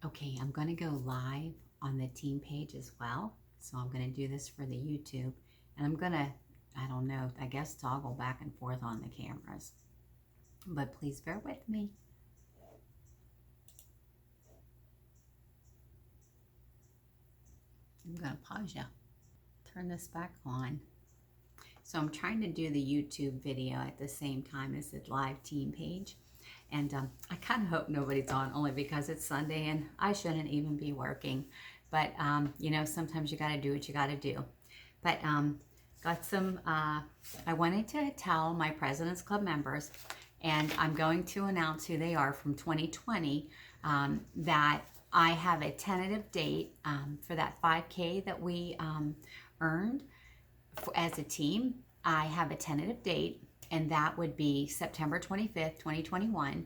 Okay, I'm going to go live on the team page as well. So I'm going to do this for the YouTube. And I'm going to, I don't know, I guess toggle back and forth on the cameras. But please bear with me. I'm going to pause you. Turn this back on. So I'm trying to do the YouTube video at the same time as the live team page. And I kind of hope nobody's on, only because it's Sunday and I shouldn't even be working. But, you know, sometimes you got to do what you got to do. But got some, I wanted to tell my President's Club members, and I'm going to announce who they are from 2020, that I have a tentative date for that 5K that we earned as a team. I have a tentative date, and that would be September 25th, 2021.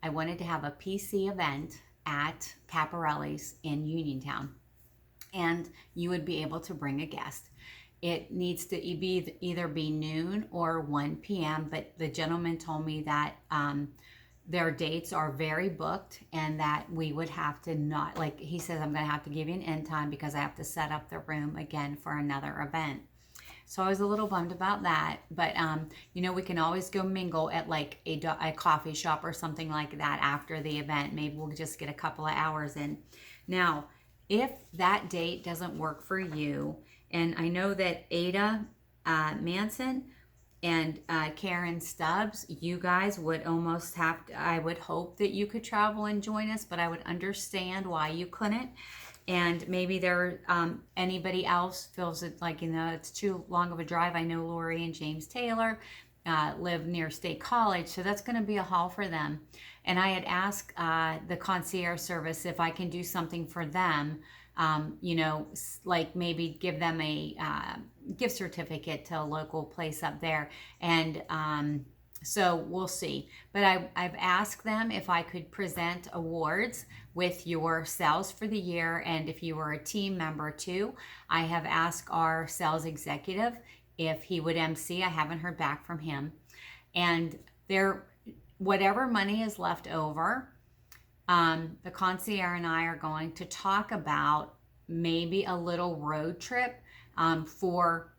I wanted to have a PC event at Caparelli's in Uniontown, and you would be able to bring a guest. It needs to be either be noon or 1 p.m., but the gentleman told me that their dates are very booked and that we would have to not, like he says, I'm going to have to give you an end time because I have to set up the room again for another event. So I was a little bummed about that, but you know, we can always go mingle at like a coffee shop or something like that after the event. Maybe we'll just get a couple of hours in. Now, if that date doesn't work for you, and I know that Ada Manson and Karen Stubbs, you guys would almost have to, I would hope that you could travel and join us, but I would understand why you couldn't. And maybe there anybody else feels it like, you know, it's too long of a drive. I know Lori and James Taylor live near State College, so that's going to be a haul for them. And I had asked the concierge service if I can do something for them, you know, like maybe give them a gift certificate to a local place up there. And so we'll see. But I've asked them if I could present awards with your sales for the year. And if you were a team member too, I have asked our sales executive if he would MC. I haven't heard back from him. And whatever money is left over, the concierge and I are going to talk about maybe a little road trip for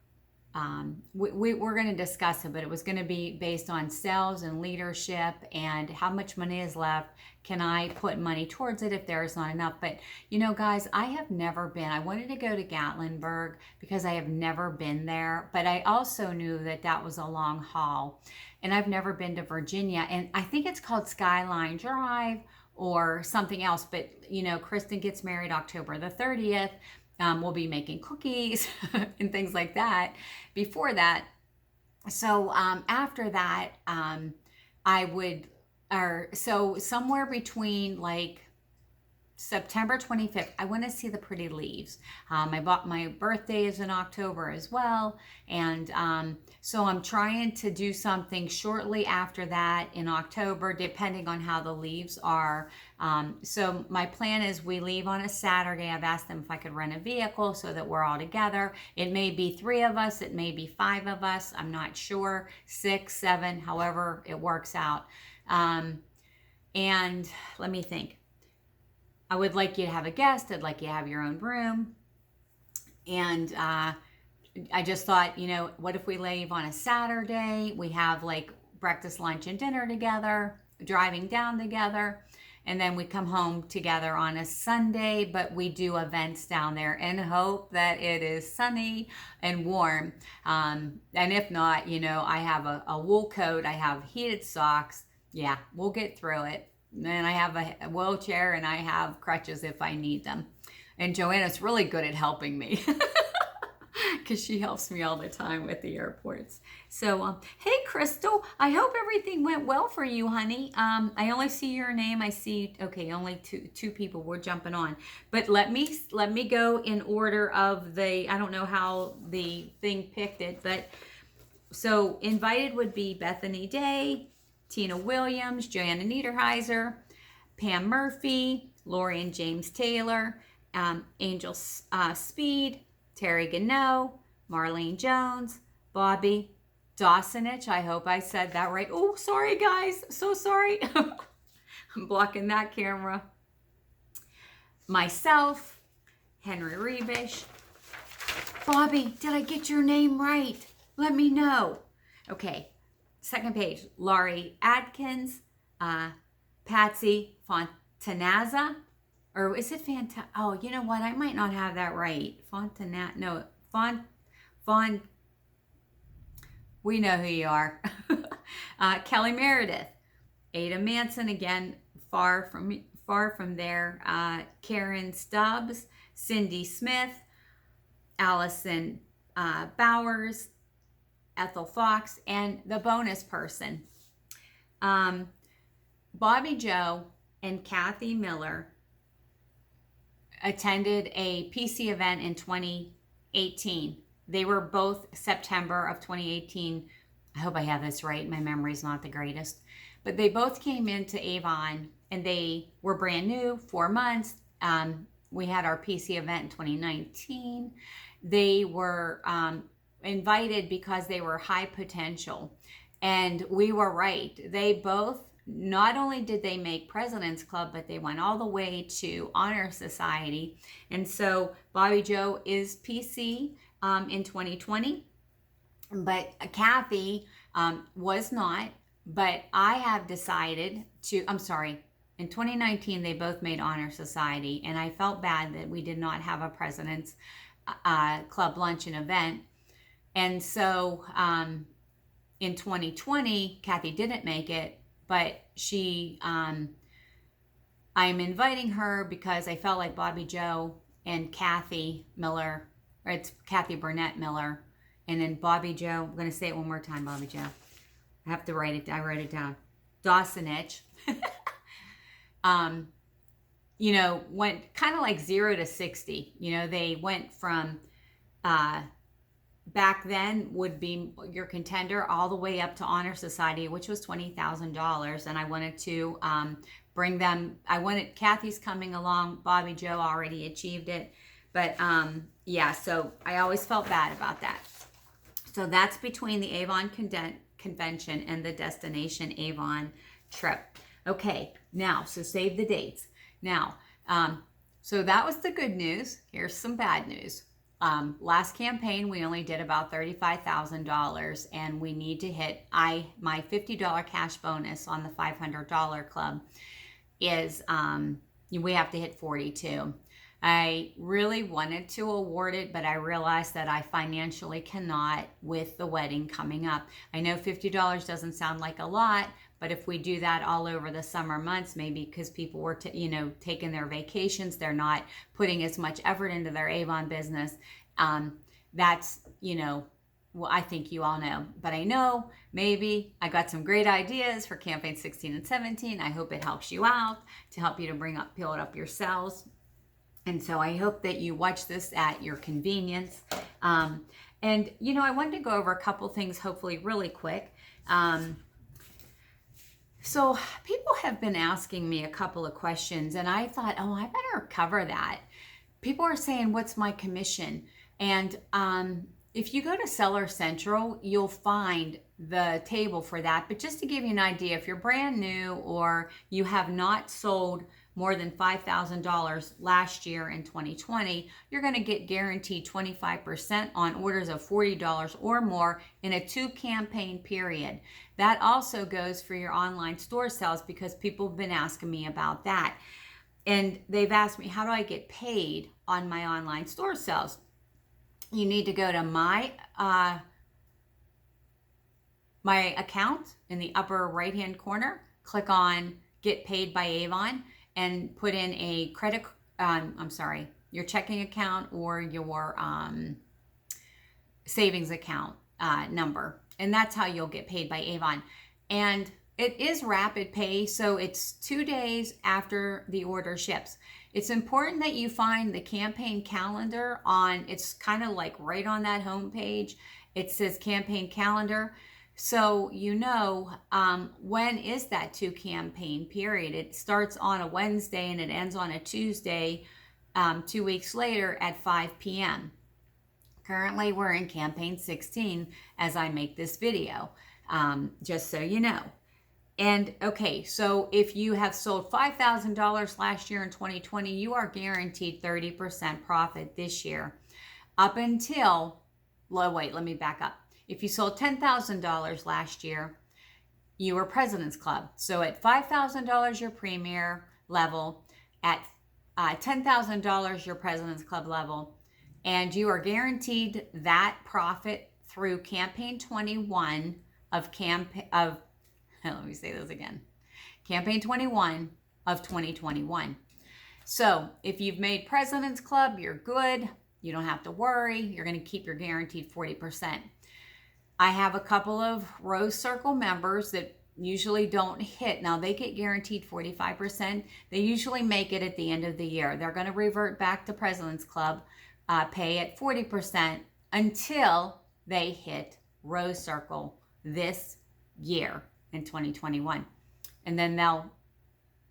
we're going to discuss it, but it was going to be based on sales and leadership and how much money is left. Can I put money towards it if there's not enough? But you know, guys, I have never been. I wanted to go to Gatlinburg because I have never been there, but I also knew that that was a long haul, and I've never been to Virginia, and I think it's called Skyline Drive or something else. But you know, Kristen gets married October the 30th. We'll be making cookies and things like that before that. So after that, so somewhere between like September 25th, I want to see the pretty leaves. My birthday is in October as well. And so I'm trying to do something shortly after that in October, depending on how the leaves are. So my plan is we leave on a Saturday. I've asked them if I could rent a vehicle so that we're all together. It may be 3 of us. It may be 5 of us. I'm not sure. 6, 7, however it works out. And let me think. I would like you to have a guest. I'd like you to have your own room. And I just thought, you know, what if we leave on a Saturday? We have like breakfast, lunch, and dinner together, driving down together. And then we come home together on a Sunday, but we do events down there and hope that it is sunny and warm. And if not, you know, I have a wool coat. I have heated socks. Yeah, we'll get through it. And I have a wheelchair and I have crutches if I need them. And Joanna's really good at helping me because she helps me all the time with the airports. So, hey, Crystal, I hope everything went well for you, honey. I only see your name. I see, okay, only two people. We're jumping on. But let me go in order of I don't know how the thing picked it, but so invited would be Bethany Day, Tina Williams, Joanna Niederheiser, Pam Murphy, Lori and James Taylor, Angel Speed, Terry Gano, Marlene Jones, Bobby Dawsonich. I hope I said that right. Oh, sorry, guys. So sorry. I'm blocking that camera. myself, Henry Rebish. Bobby, did I get your name right? Let me know. Okay, second page. Laurie Adkins, Patsy Fontanazza, or is it Fanta? Oh, you know what? I might not have that right. No, we know who you are. Kelly Meredith, Ada Manson, again, far from there. Karen Stubbs, Cindy Smith, Allison Bowers, Ethel Fox, and the bonus person. Bobby Joe and Kathy Miller attended a PC event in 2018. They were both September of 2018. I hope I have this right. My memory's not the greatest. But they both came into Avon and they were brand new, 4 months. We had our PC event in 2019. They were invited because they were high potential. And we were right. They both, not only did they make President's Club, but they went all the way to Honor Society. And so Bobby Joe is PC in 2020, but Kathy was not. But I have decided to, in 2019, they both made Honor Society, and I felt bad that we did not have a President's Club luncheon event. And so in 2020, Kathy didn't make it, but I'm inviting her because I felt like Bobby Joe and Kathy Miller, or it's Kathy Burnett Miller, and then Bobby Joe, I'm going to say it one more time, Bobby Joe. I have to write it. I wrote it down. Dawsonich. Went kind of like 0 to 60. They went from back then would be your contender all the way up to Honor Society, which was $20,000. And I wanted to bring them. Kathy's coming along. Bobby Joe already achieved it. But so I always felt bad about that. So that's between the Avon Convention and the Destination Avon trip. Okay, now, so save the dates. Now, so that was the good news. Here's some bad news. Last campaign, we only did about $35,000, and we need to hit, my $50 cash bonus on the $500 club is, we have to hit 42. I really wanted to award it, but I realized that I financially cannot with the wedding coming up. I know $50 doesn't sound like a lot, but if we do that all over the summer months, maybe because people were, taking their vacations, they're not putting as much effort into their Avon business. That's, well, I think you all know, but I know maybe I got some great ideas for campaign 16 and 17. I hope it helps you out to help you to build up your sales. And so I hope that you watch this at your convenience. I wanted to go over a couple things, hopefully really quick. So people have been asking me a couple of questions, and I thought, I better cover that. People are saying, what's my commission? And if you go to Seller Central, you'll find the table for that. But just to give you an idea, if you're brand new or you have not sold more than $5,000 last year in 2020, you're going to get guaranteed 25% on orders of $40 or more in a 2-campaign period. That also goes for your online store sales, because people have been asking me about that. And they've asked me, how do I get paid on my online store sales? You need to go to my account in the upper right-hand corner, click on Get Paid by Avon, and put in a your checking account or your savings account number. And that's how you'll get paid by Avon. And it is rapid pay, so it's 2 days after the order ships. It's important that you find the campaign calendar it's kind of like right on that home page. It says campaign calendar. So when is that 2-campaign period? It starts on a Wednesday and it ends on a Tuesday, 2 weeks later at 5 p.m. Currently, we're in campaign 16 as I make this video, just so you know. And okay, so if you have sold $5,000 last year in 2020, you are guaranteed 30% profit this year up until, well, wait, let me back up. If you sold $10,000 last year, you were President's Club. So at $5,000 your Premier level, at $10,000 your President's Club level, and you are guaranteed that profit through campaign 21 let me say this again. Campaign 21 of 2021. So if you've made President's Club, you're good. You don't have to worry. You're going to keep your guaranteed 40%. I have a couple of Rose Circle members that usually don't hit. Now they get guaranteed 45%. They usually make it at the end of the year. They're going to revert back to President's Club, pay at 40% until they hit Rose Circle this year in 2021. And then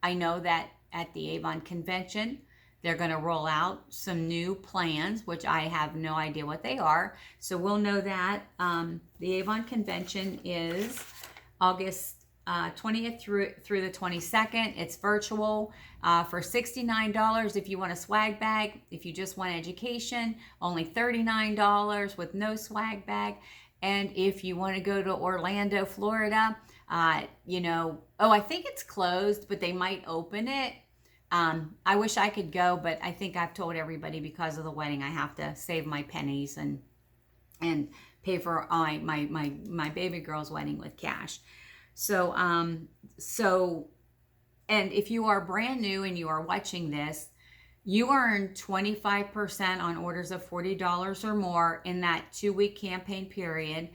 I know that at the Avon convention, they're going to roll out some new plans, which I have no idea what they are. So we'll know that. The Avon convention is August 20th through the 22nd. It's virtual for $69 if you want a swag bag. If you just want education, only $39 with no swag bag. And if you want to go to Orlando, Florida, I think it's closed, but they might open it. I wish I could go, but I think I've told everybody because of the wedding, I have to save my pennies and pay for my baby girl's wedding with cash. So, and if you are brand new and you are watching this, you earn 25% on orders of $40 or more in that 2-week campaign period.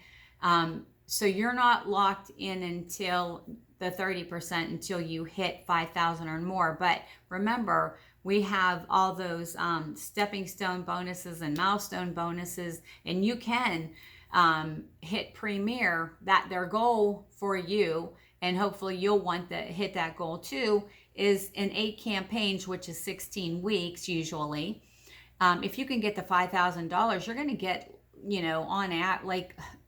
So you're not locked in until the 30% until you hit 5,000 or more. But remember, we have all those stepping stone bonuses and milestone bonuses, and you can hit Premier, that their goal for you, and hopefully you'll want to hit that goal too, is in 8 campaigns, which is 16 weeks usually. If you can get the $5,000, you're going to get,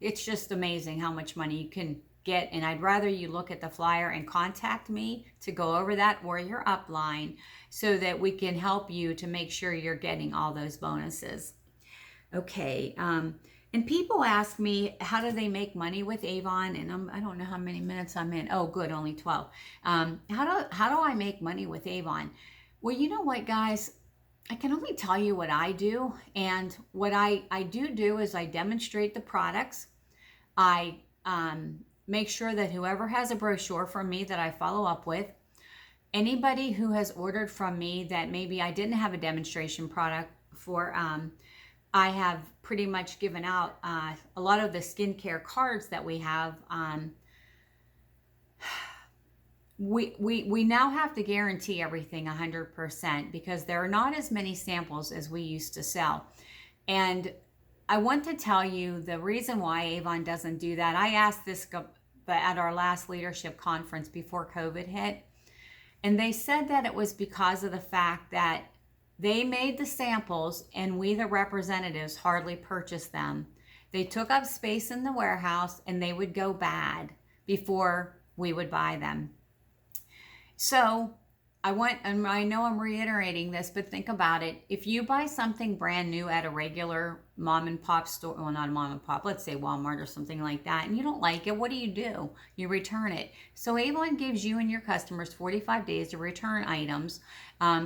it's just amazing how much money you can get. And I'd rather you look at the flyer and contact me to go over that or your upline so that we can help you to make sure you're getting all those bonuses. Okay. And people ask me, how do they make money with Avon? And I don't know how many minutes I'm in. Oh, good, only 12. How do I make money with Avon? Well, you know what, guys? I can only tell you what I do. And what I do is I demonstrate the products. I make sure that whoever has a brochure from me that I follow up with, anybody who has ordered from me that maybe I didn't have a demonstration product for, I have pretty much given out a lot of the skincare cards that we have. We now have to guarantee everything 100% because there are not as many samples as we used to sell. And I want to tell you the reason why Avon doesn't do that. I asked this at our last leadership conference before COVID hit, and they said that it was because of the fact that they made the samples and we, the representatives, hardly purchased them. They took up space in the warehouse and they would go bad before we would buy them. So and I know I'm reiterating this, but think about it. If you buy something brand new at a regular mom and pop store, well, not a mom and pop, let's say Walmart or something like that, and you don't like it, what do? You return it. So Avon gives you and your customers 45 days to return items.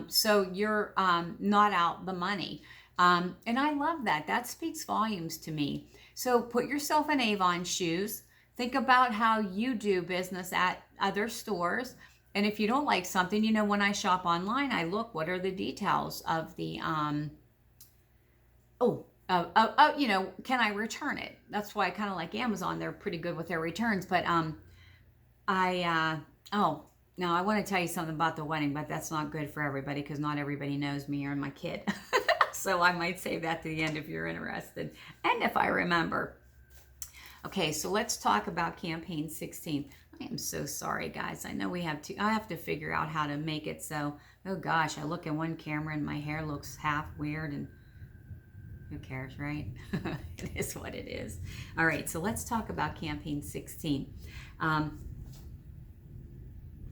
So you're not out the money. And I love that. That speaks volumes to me. So put yourself in Avon's shoes. Think about how you do business at other stores. And if you don't like something, when I shop online, I look, what are the details of the, can I return it? That's why I kind of like Amazon. They're pretty good with their returns. But now I want to tell you something about the wedding, but that's not good for everybody because not everybody knows me or my kid. So I might save that to the end if you're interested and if I remember. Okay, so let's talk about campaign 16. I am so sorry, guys. I know I have to figure out how to make it so, oh gosh, I look at one camera and my hair looks half weird and who cares, right? It is what it is. All right, so let's talk about campaign 16.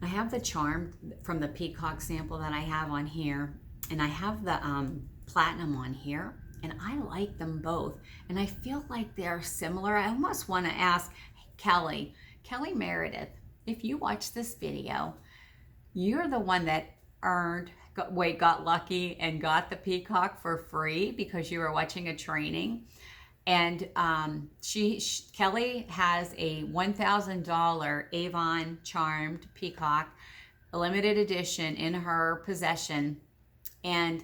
I have the Charm from the Peacock sample that I have on here, and I have the Platinum on here, and I like them both. And I feel like they're similar. I almost want to ask Kelly Meredith, if you watch this video, you're the one that got lucky and got the Peacock for free because you were watching a training. And Kelly has a $1,000 Avon Charmed Peacock, a limited edition, in her possession. And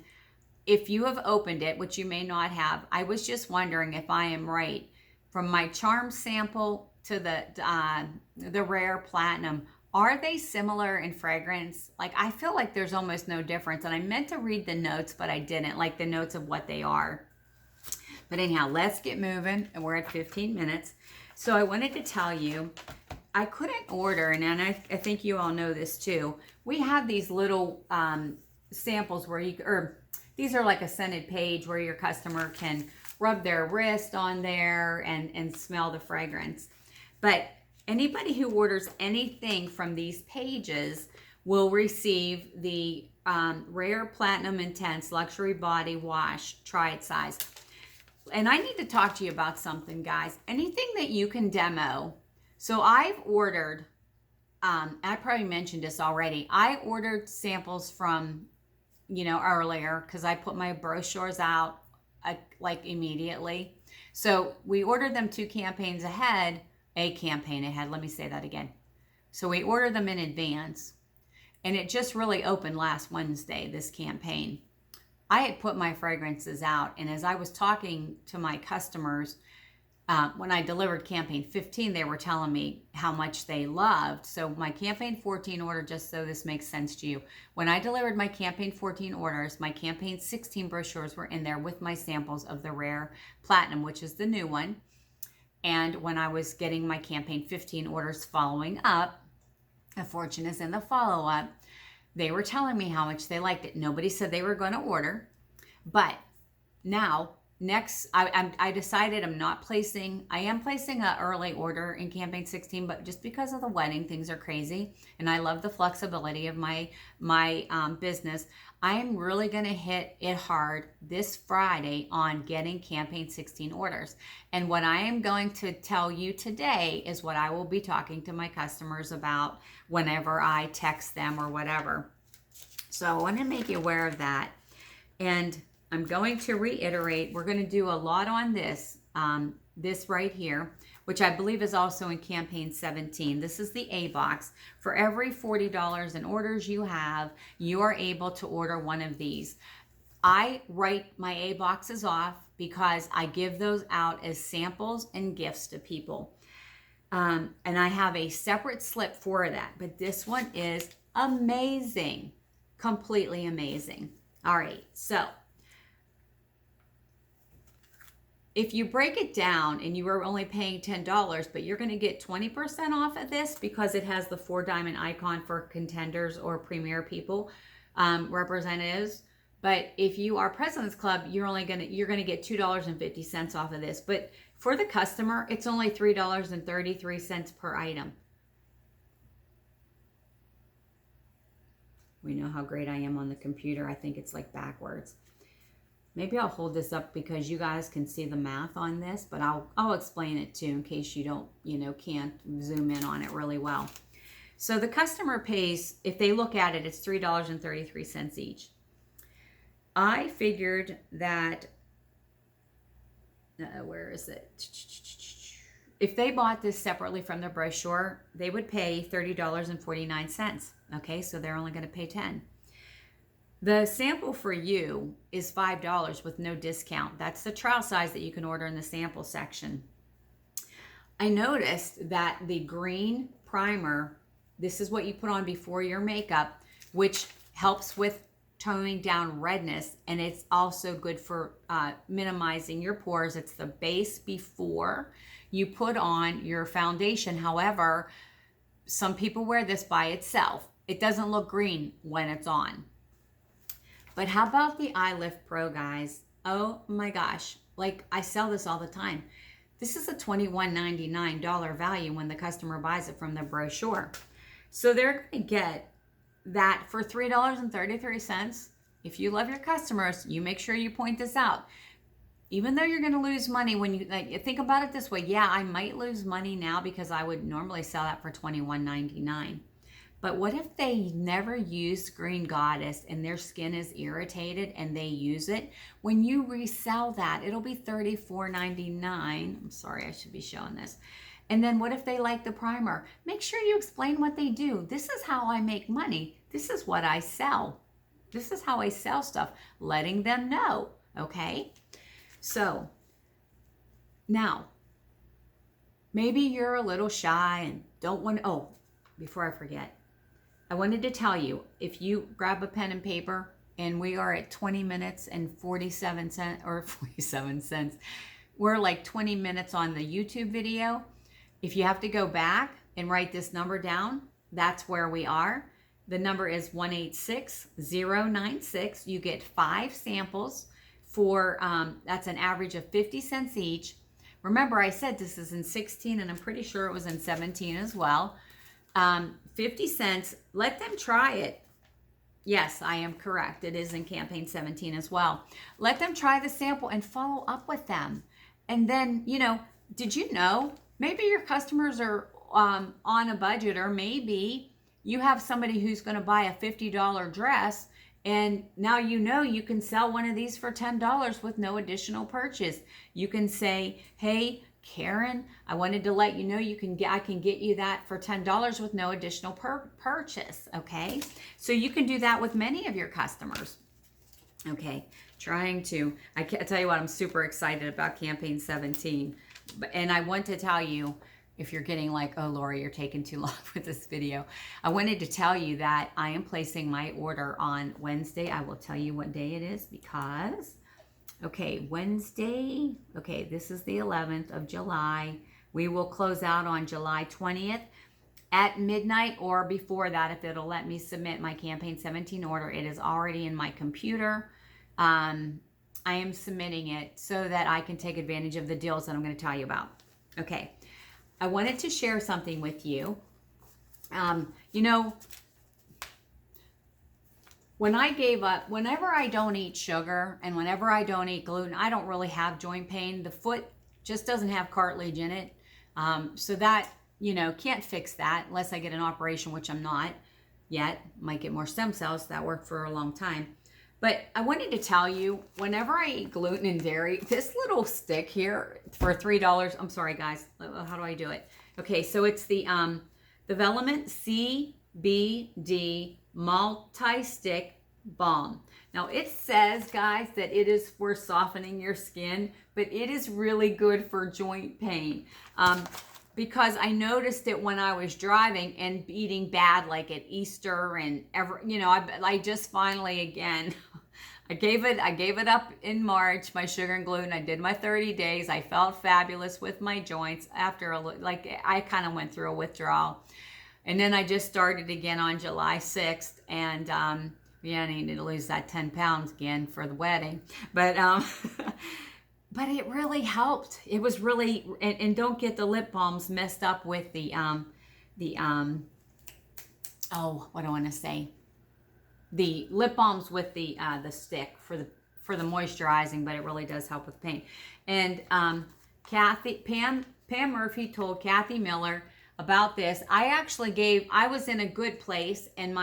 if you have opened it, which you may not have, I was just wondering if I am right. From my Charm sample to the Rare Platinum, are they similar in fragrance? Like, I feel like there's almost no difference. And I meant to read the notes, but I didn't, like the notes of what they are. But anyhow, let's get moving, and we're at 15 minutes. So I wanted to tell you, I couldn't order, and I think you all know this too. We have these little samples where these are like a scented page where your customer can rub their wrist on there and smell the fragrance. But anybody who orders anything from these pages will receive the Rare Platinum Intense Luxury Body Wash. Try it size. And I need to talk to you about something, guys. Anything that you can demo. So I've ordered, I probably mentioned this already. I ordered samples from, earlier because I put my brochures out like immediately. So we ordered them a campaign ahead. Let me say that again. So we ordered them in advance, and it just really opened last Wednesday, this campaign. I had put my fragrances out, and as I was talking to my customers, when I delivered campaign 15, they were telling me how much they loved. So my campaign 14 order, just so this makes sense to you, when I delivered my campaign 14 orders, my campaign 16 brochures were in there with my samples of the Rare Platinum, which is the new one. And when I was getting my campaign 15 orders following up, the Fortune is in the follow-up, they were telling me how much they liked it. Nobody said they were going to order. But now, I decided I am placing an early order in campaign 16, but just because of the wedding, things are crazy. And I love the flexibility of my business. I am really going to hit it hard this Friday on getting campaign 16 orders. And what I am going to tell you today is what I will be talking to my customers about whenever I text them or whatever. So I want to make you aware of that. And I'm going to reiterate, we're going to do a lot on this, this right here, which I believe is also in campaign 17. This is the A box. For every $40 in orders you have, you are able to order one of these. I write my A boxes off because I give those out as samples and gifts to people. And I have a separate slip for that, but this one is amazing, completely amazing. All right, so if you break it down and you are only paying $10, but you're going to get 20% off of this because it has the 4-diamond icon for contenders or premier people, representatives. But if you are President's Club, you're going to get $2.50 off of this. But for the customer, it's only $3.33 per item. We know how great I am on the computer. I think it's like backwards. Maybe I'll hold this up because you guys can see the math on this, but I'll explain it too in case you don't, can't zoom in on it really well. So the customer pays, if they look at it, it's $3.33 each. I figured that, where is it? If they bought this separately from the brochure, they would pay $30.49. Okay, so they're only going to pay $10. The sample for you is $5 with no discount. That's the trial size that you can order in the sample section. I noticed that the green primer, this is what you put on before your makeup, which helps with toning down redness, and it's also good for minimizing your pores. It's the base before you put on your foundation. However, some people wear this by itself. It doesn't look green when it's on. But how about the Eye Lift Pro, guys? Oh my gosh, like I sell this all the time. This is a $21.99 value when the customer buys it from the brochure. So they're going to get that for $3.33. If you love your customers, you make sure you point this out. Even though you're going to lose money when you think about it this way, yeah, I might lose money now because I would normally sell that for $21.99. But what if they never use Green Goddess and their skin is irritated and they use it? When you resell that, it'll be $34.99. I'm sorry, I should be showing this. And then what if they like the primer? Make sure you explain what they do. This is how I make money. This is what I sell. This is how I sell stuff. Letting them know, okay? So now, maybe you're a little shy and don't want to, oh, before I forget, I wanted to tell you, if you grab a pen and paper, and we are at 20 minutes and 47 cents, or 47 cents. We're like 20 minutes on the YouTube video. If you have to go back and write this number down, that's where we are. The number is 186096. You get 5 samples for, that's an average of 50 cents each. Remember, I said this is in 16, and I'm pretty sure it was in 17 as well. 50 cents. Let them try it. Yes, I am correct. It is in campaign 17 as well. Let them try the sample and follow up with them. And then, you know, did you know, maybe your customers are on a budget, or maybe you have somebody who's going to buy a $50 dress, and now you know you can sell one of these for $10 with no additional purchase. You can say, hey, Karen, I wanted to let you know I can get you that for $10 with no additional purchase, okay? So you can do that with many of your customers, okay? I tell you what, I'm super excited about campaign 17, and I want to tell you, if you're getting like, oh, Lori, you're taking too long with this video, I wanted to tell you that I am placing my order on Wednesday. I will tell you what day it is because, okay, Wednesday, okay, this is the 11th of July. We will close out on July 20th at midnight or before that if it'll let me submit my campaign 17 order. It is already in my computer. I am submitting it so that I can take advantage of the deals that I'm going to tell you about. Okay, I wanted to share something with you. You know, when I gave up, whenever I don't eat sugar and whenever I don't eat gluten, I don't really have joint pain. The foot just doesn't have cartilage in it. So that, you know, can't fix that unless I get an operation, which I'm not yet. Might get more stem cells. That worked for a long time. But I wanted to tell you, whenever I eat gluten and dairy, this little stick here for $3, I'm sorry guys, how do I do it? Okay, so it's the Velament CBD multi-stick balm. Now it says, guys, that it is for softening your skin, but it is really good for joint pain. Because I noticed it when I was driving and eating bad, like at Easter and you know, I just finally, again, I gave it up in March, my sugar and gluten. I did my 30 days. I felt fabulous with my joints after I kind of went through a withdrawal. And then I just started again on July 6th. And yeah, I needed to lose that 10 pounds again for the wedding. But but it really helped. It was really, and don't get the lip balms messed up with the oh, what do I want to say? The lip balms with the stick for the moisturizing, but it really does help with pain. And Pam Murphy told Kathy Miller about this. I was in a good place, and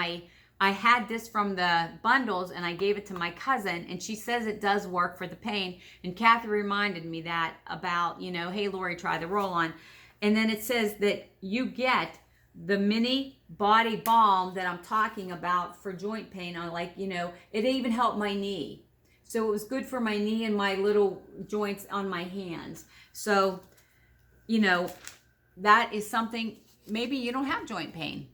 I had this from the bundles, and I gave it to my cousin, and she says it does work for the pain. And Kathy reminded me that about, you know, hey, Lori, try the roll-on. And then it says that you get the mini body balm that I'm talking about for joint pain on, like, you know, it even helped my knee. So it was good for my knee and my little joints on my hands. So, you know, that is something, maybe you don't have joint pain.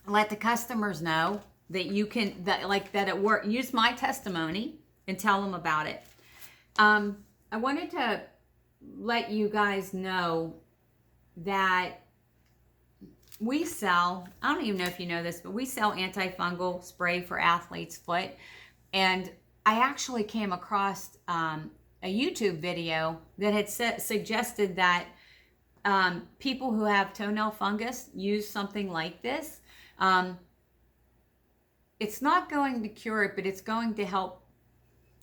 Let the customers know that you can, that it works. Use my testimony and tell them about it. I wanted to let you guys know that we sell, I don't even know if you know this, but we sell antifungal spray for athlete's foot. And I actually came across a YouTube video that had suggested that people who have toenail fungus use something like this. It's not going to cure it, but it's going to help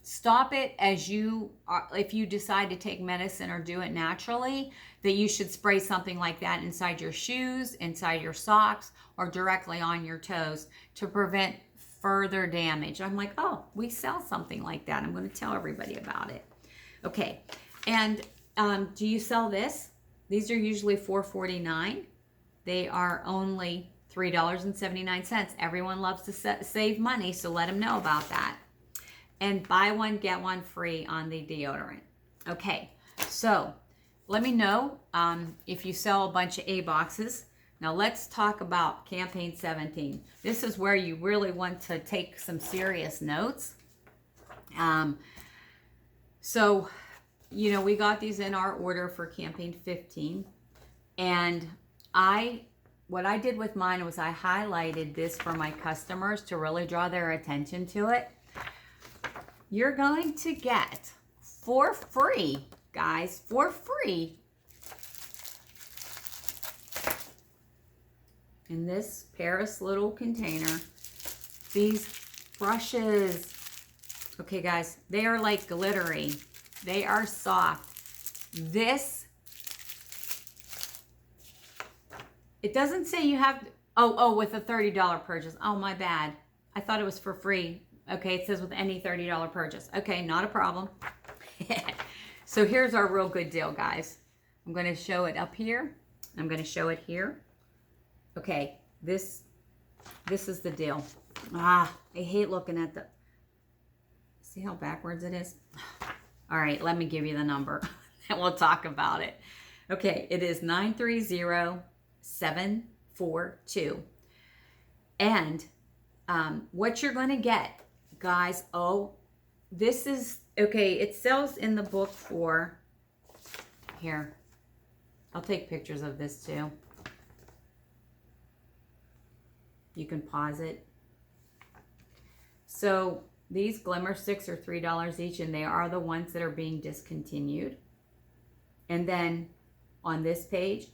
stop it as you are, if you decide to take medicine or do it naturally, that you should spray something like that inside your shoes, inside your socks, or directly on your toes to prevent further damage. I'm like, oh, we sell something like that. I'm going to tell everybody about it. Okay, and do you sell this? These are usually $4.49. They are only $3.79. Everyone loves to save money, so let them know about that. And buy one, get one free on the deodorant. Okay, so let me know if you sell a bunch of A boxes. Now let's talk about campaign 17. This is where you really want to take some serious notes. So, you know, we got these in our order for campaign 15. And what I did with mine was I highlighted this for my customers to really draw their attention to it. You're going to get for free, guys, for free, in this Paris little container, these brushes. Okay, guys, they are like glittery. They are soft. This, it doesn't say you have to, with a $30 purchase. Oh, my bad. I thought it was for free. Okay, it says with any $30 purchase. Okay, not a problem. So here's our real good deal, guys. I'm going to show it up here. I'm going to show it here. Okay, this is the deal. I hate looking at the... See how backwards it is? All right, let me give you the number and we'll talk about it. Okay, it is 930742. And what you're going to get, guys, this is, okay, it sells in the book for, here, I'll take pictures of this too. You can pause it. So these glimmer sticks are $3 each, and they are the ones that are being discontinued. And then on this page,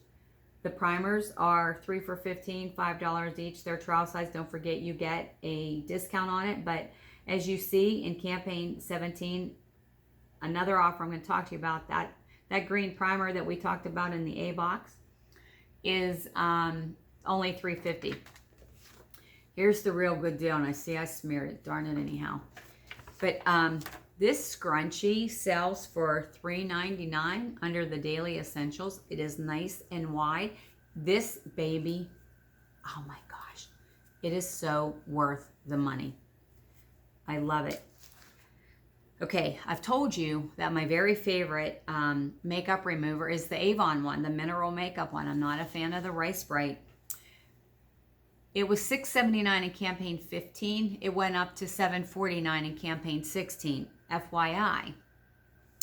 the primers are 3 for $15, $5 each. They're trial size. Don't forget you get a discount on it. But as you see in campaign 17, another offer I'm going to talk to you about, that green primer that we talked about in the A box is only $3.50. Here's the real good deal, and I see I smeared it. Darn it anyhow. But this scrunchie sells for $3.99 under the Daily Essentials. It is nice and wide. This baby, oh my gosh, it is so worth the money. I love it. Okay, I've told you that my very favorite makeup remover is the Avon one, the mineral makeup one. I'm not a fan of the Rice Bright. It was $6.79 in campaign 15. It went up to $7.49 in campaign 16, FYI.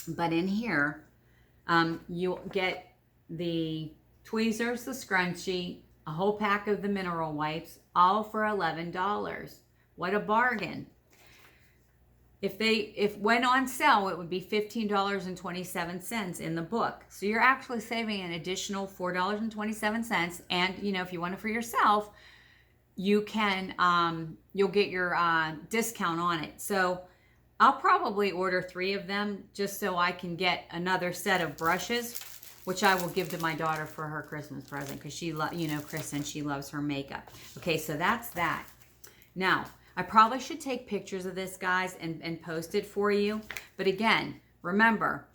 But in here, you'll get the tweezers, the scrunchie, a whole pack of the mineral wipes, all for $11. What a bargain. If went on sale, it would be $15.27 in the book. So you're actually saving an additional $4.27. And, you know, if you want it for yourself, you can, you'll get your discount on it. So I'll probably order 3 of them just so I can get another set of brushes, which I will give to my daughter for her Christmas present because she, you know, Kristen, she loves her makeup. Okay, so that's that. Now, I probably should take pictures of this, guys, and post it for you. But again, remember,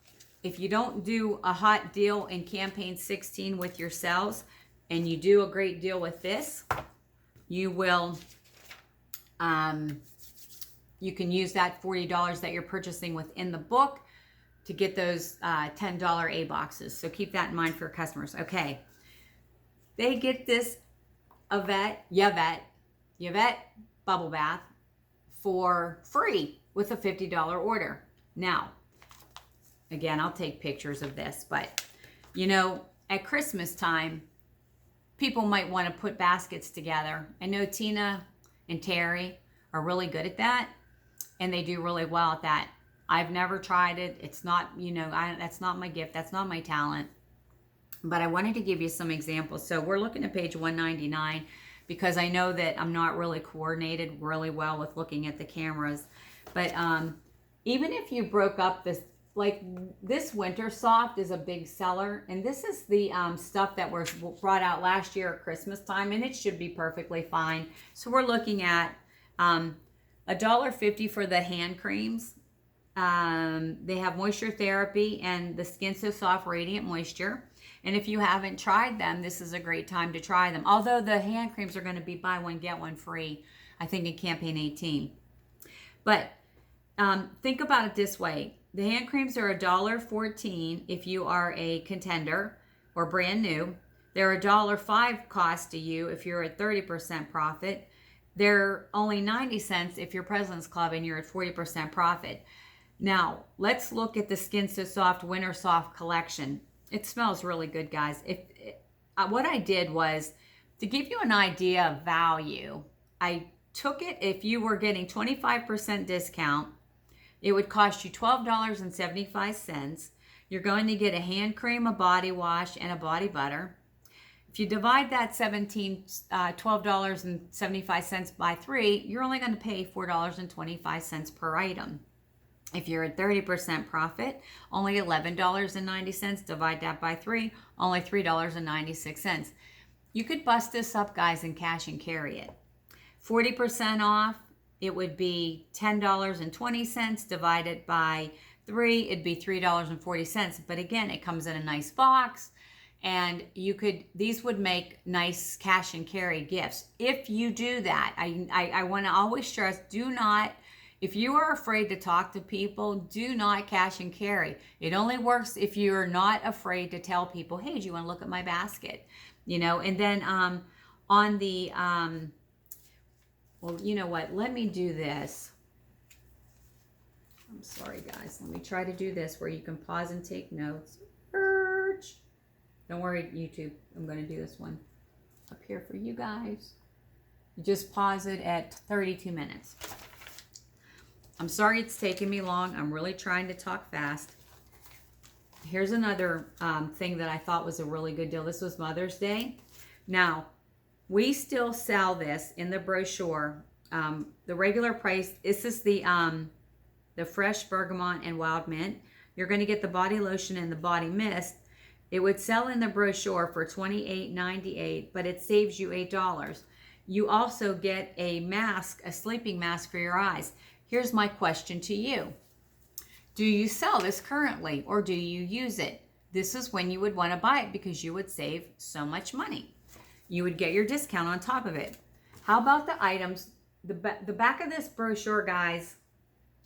if you don't do a hot deal in campaign 16 with yourselves and you do a great deal with this, you will, you can use that $40 that you're purchasing within the book to get those $10 A boxes. So keep that in mind for your customers. Okay. They get this Yvette bubble bath for free with a $50 order. Now, again, I'll take pictures of this, but you know, at Christmas time, people might want to put baskets together. I know Tina and Terry are really good at that, and they do really well at that. I've never tried it. It's not, you know, that's not my gift. That's not my talent. But I wanted to give you some examples. So we're looking at page 199 because I know that I'm not really coordinated really well with looking at the cameras. But even if you broke up this, like this Winter Soft is a big seller. And this is the stuff that was brought out last year at Christmas time. And it should be perfectly fine. So we're looking at $1.50 for the hand creams. They have moisture therapy and the Skin So Soft Radiant Moisture. And if you haven't tried them, this is a great time to try them. Although the hand creams are going to be buy one, get one free, I think in campaign 18. But think about it this way. The hand creams are $1.14 if you are a contender or brand new. They're $1.05 cost to you if you're at 30% profit. They're only 90 cents if you're President's Club and you're at 40% profit. Now, let's look at the Skin So Soft Winter Soft collection. It smells really good, guys. What I did was, to give you an idea of value, I took it, if you were getting 25% discount, it would cost you $12.75. You're going to get a hand cream, a body wash, and a body butter. If you divide that $12.75 by 3, you're only going to pay $4.25 per item. If you're at 30% profit, only $11.90. Divide that by 3, only $3.96. You could bust this up, guys, and cash and carry it. 40% off, it would be $10.20. Divided by 3, it'd be $3.40. But again, it comes in a nice box. And these would make nice cash and carry gifts. If you do that, I want to always stress, do not, if you are afraid to talk to people, do not cash and carry. It only works if you're not afraid to tell people, hey, do you want to look at my basket? You know, and then on the, well, you know what? Let me do this. I'm sorry, guys. Let me try to do this where you can pause and take notes. Don't worry, YouTube. I'm going to do this one up here for you guys. You just pause it at 32 minutes. I'm sorry it's taking me long. I'm really trying to talk fast. Here's another thing that I thought was a really good deal. This was Mother's Day. Now, we still sell this in the brochure. The regular price, this is the fresh bergamot and wild mint. You're going to get the body lotion and the body mist. It would sell in the brochure for $28.98, but it saves you $8. You also get a mask, a sleeping mask for your eyes. Here's my question to you. Do you sell this currently, or do you use it? This is when you would want to buy it because you would save so much money. You would get your discount on top of it. How about the items? The back of this brochure, guys.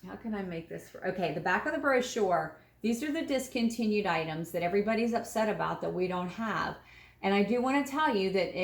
How can I make this? Okay, the back of the brochure. These are the discontinued items that everybody's upset about that we don't have. And I do want to tell you that